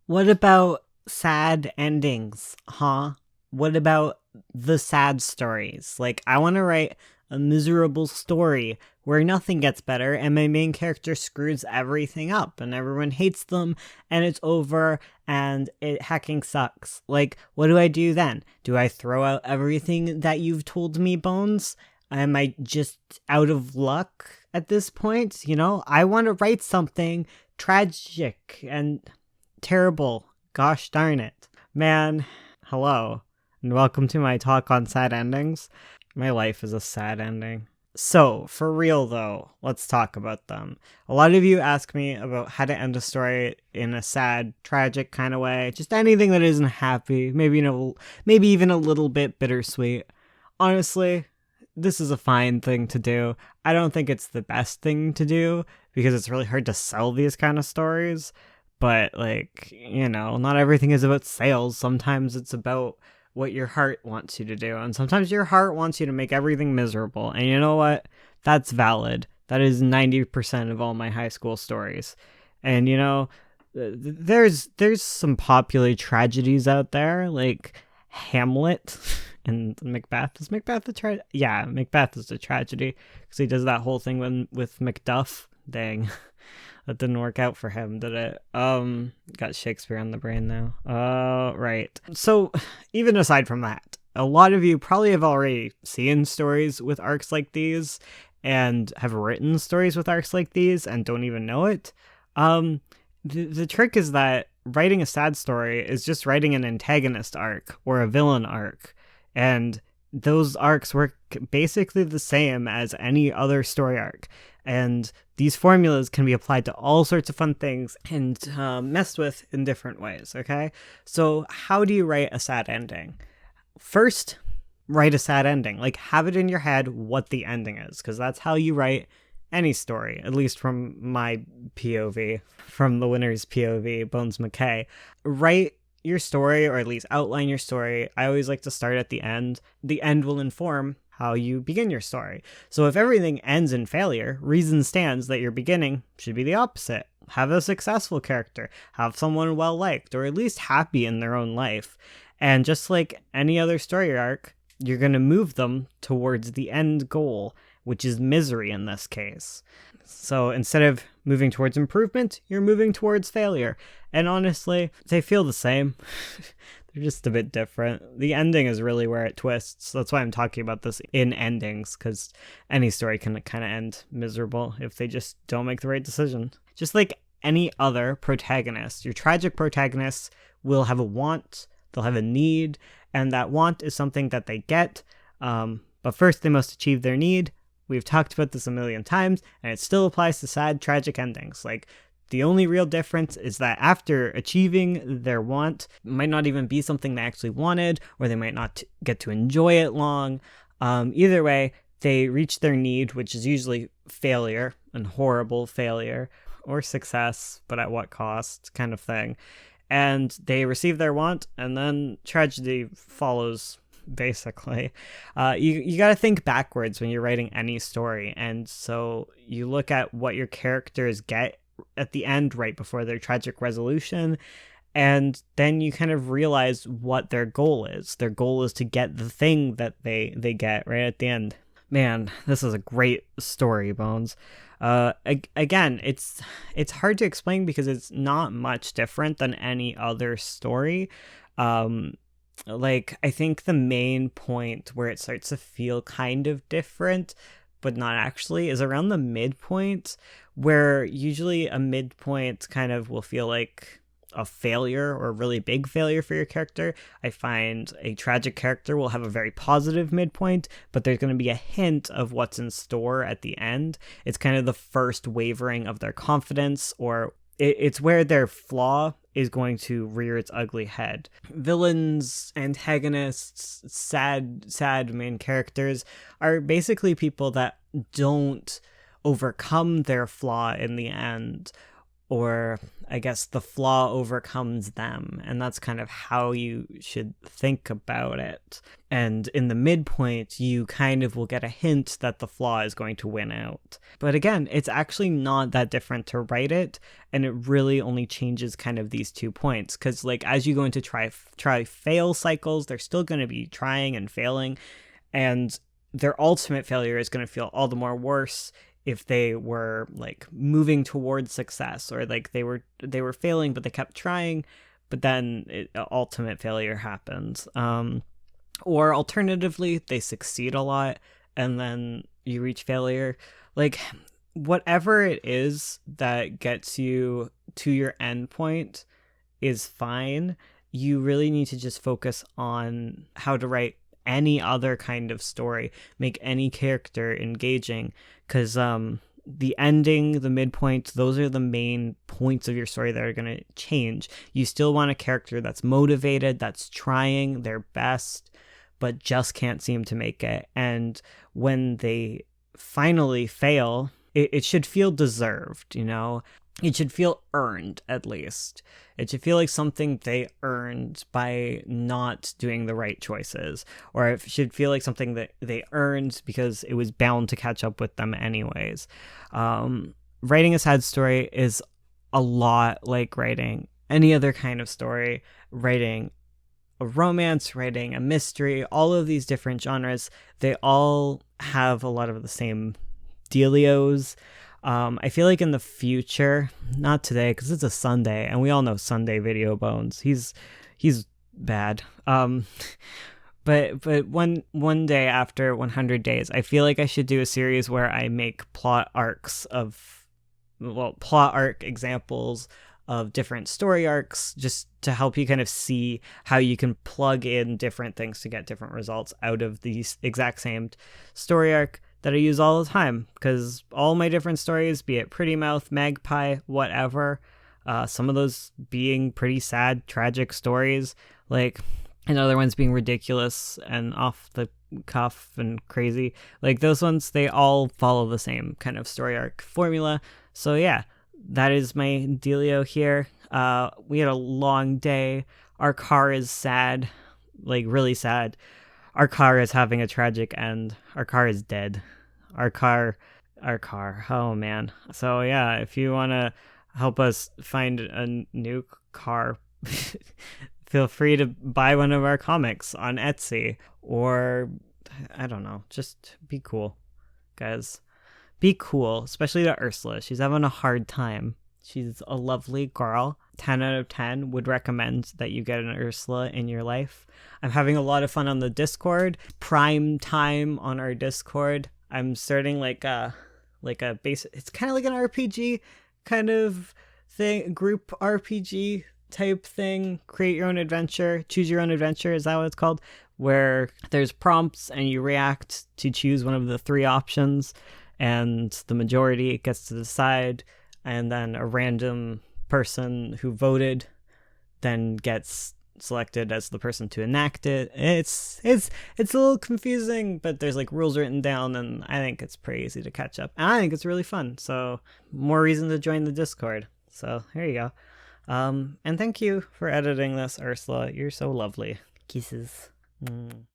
What about sad endings, huh? What about the sad stories? Like, I want to write a miserable story where nothing gets better and my main character screws everything up and everyone hates them and it's over and it hacking sucks. Like, what do I do then? Do I throw out everything that you've told me, Bones? Am I just out of luck at this point? I want to write something tragic and terrible. Gosh darn it. Man, hello, and welcome to my talk on sad endings. My life is a sad ending. So, for real though, let's talk about them. A lot of you ask me about how to end a story in a sad, tragic kind of way. Just anything that isn't happy, maybe even a little bit bittersweet. Honestly, this is a fine thing to do. I don't think it's the best thing to do because it's really hard to sell these kind of stories. But, not everything is about sales. Sometimes it's about what your heart wants you to do. And sometimes your heart wants you to make everything miserable. And you know what? That's valid. That is 90% of all my high school stories. And, there's some popular tragedies out there, like Hamlet and Macbeth. Is Macbeth a tragedy? Yeah, Macbeth is a tragedy because he does that whole thing with Macduff. Dang. That didn't work out for him, did it? Got Shakespeare on the brain now. Right. So, even aside from that, a lot of you probably have already seen stories with arcs like these and have written stories with arcs like these and don't even know it. The trick is that writing a sad story is just writing an antagonist arc or a villain arc. And those arcs work basically the same as any other story arc. And these formulas can be applied to all sorts of fun things and messed with in different ways, okay? So how do you write a sad ending? First, write a sad ending. Like, have it in your head what the ending is, because that's how you write any story, at least from my POV, from the winner's POV, Bones McKay. Write your story, or at least outline your story. I always like to start at the end. The end will inform how you begin your story. So if everything ends in failure, reason stands that your beginning should be the opposite. Have a successful character, have someone well liked, or at least happy in their own life. And just like any other story arc, you're going to move them towards the end goal, which is misery in this case. So instead of moving towards improvement, you're moving towards failure. And honestly, they feel the same. They're just a bit different. The ending is really where it twists. That's why I'm talking about this in endings, because any story can kind of end miserable if they just don't make the right decision. Just like any other protagonist, your tragic protagonists will have a want, they'll have a need, and that want is something that they get. But first, they must achieve their need. We've talked about this a million times, and it still applies to sad, tragic endings. Like, the only real difference is that after achieving their want, it might not even be something they actually wanted, or they might not get to enjoy it long. Either way, they reach their need, which is usually failure, and horrible failure, or success, but at what cost, kind of thing. And they receive their want, and then tragedy follows, basically. You got to think backwards when you're writing any story, and so you look at what your characters get at the end right before their tragic resolution, and then you kind of realize what their goal is. Their goal is to get the thing that they get right at the end. Man, this is a great story, Bones. Again, it's hard to explain because it's not much different than any other story. I think the main point where it starts to feel kind of different, but not actually, is around the midpoint, where usually a midpoint kind of will feel like a failure or a really big failure for your character. I find a tragic character will have a very positive midpoint, but there's going to be a hint of what's in store at the end. It's kind of the first wavering of their confidence, or it's where their flaw is going to rear its ugly head. Villains, antagonists, sad main characters are basically people that don't overcome their flaw in the end, or I guess the flaw overcomes them. And that's kind of how you should think about it. And in the midpoint, you kind of will get a hint that the flaw is going to win out. But again, it's actually not that different to write it. And it really only changes kind of these 2 points. Because like as you go into try fail cycles, they're still going to be trying and failing. And their ultimate failure is going to feel all the more worse if they were like moving towards success, or like they were failing but they kept trying, but then ultimate failure happens. Or alternatively, they succeed a lot and then you reach failure. Like whatever it is that gets you to your end point is fine. You really need to just focus on how to write any other kind of story, make any character engaging, because the ending, the midpoint, those are the main points of your story that are going to change. You still want a character that's motivated, that's trying their best, but just can't seem to make it. And when they finally fail, it should feel deserved, you know? It should feel earned, at least. It should feel like something they earned by not doing the right choices. Or it should feel like something that they earned because it was bound to catch up with them anyways. Writing a sad story is a lot like writing any other kind of story. Writing a romance, writing a mystery, all of these different genres, they all have a lot of the same dealios. I feel like in the future, not today because it's a Sunday and we all know Sunday Video Bones. He's bad. But one day after 100 days, I feel like I should do a series where I make plot arc examples of different story arcs, just to help you kind of see how you can plug in different things to get different results out of the exact same story arc that I use all the time, because all my different stories, be it Pretty Mouth, Magpie, whatever, some of those being pretty sad, tragic stories, like, and other ones being ridiculous and off the cuff and crazy, like those ones, they all follow the same kind of story arc formula. So yeah, that is my dealio here. We had a long day. Our car is sad, like really sad. Our car is having a tragic end. Our car is dead. Our car. Oh man. So yeah, if you want to help us find a new car, feel free to buy one of our comics on Etsy, or I don't know, just be cool, guys. Be cool, especially to Ursula. She's having a hard time. She's a lovely girl. 10 out of 10 would recommend that you get an Ursula in your life. I'm having a lot of fun on the Discord. Prime time on our Discord. I'm starting like a base. It's kind of like an RPG kind of thing, group RPG type thing. Create your own adventure. Choose your own adventure. Is that what it's called? Where there's prompts and you react to choose one of the 3 options, and the majority gets to decide, and then a random person who voted then gets selected as the person to enact it. It's a little confusing, but there's like rules written down, and I think it's pretty easy to catch up. And I think it's really fun. So more reason to join the Discord. So here you go. And thank you for editing this, Ursula. You're so lovely. Kisses.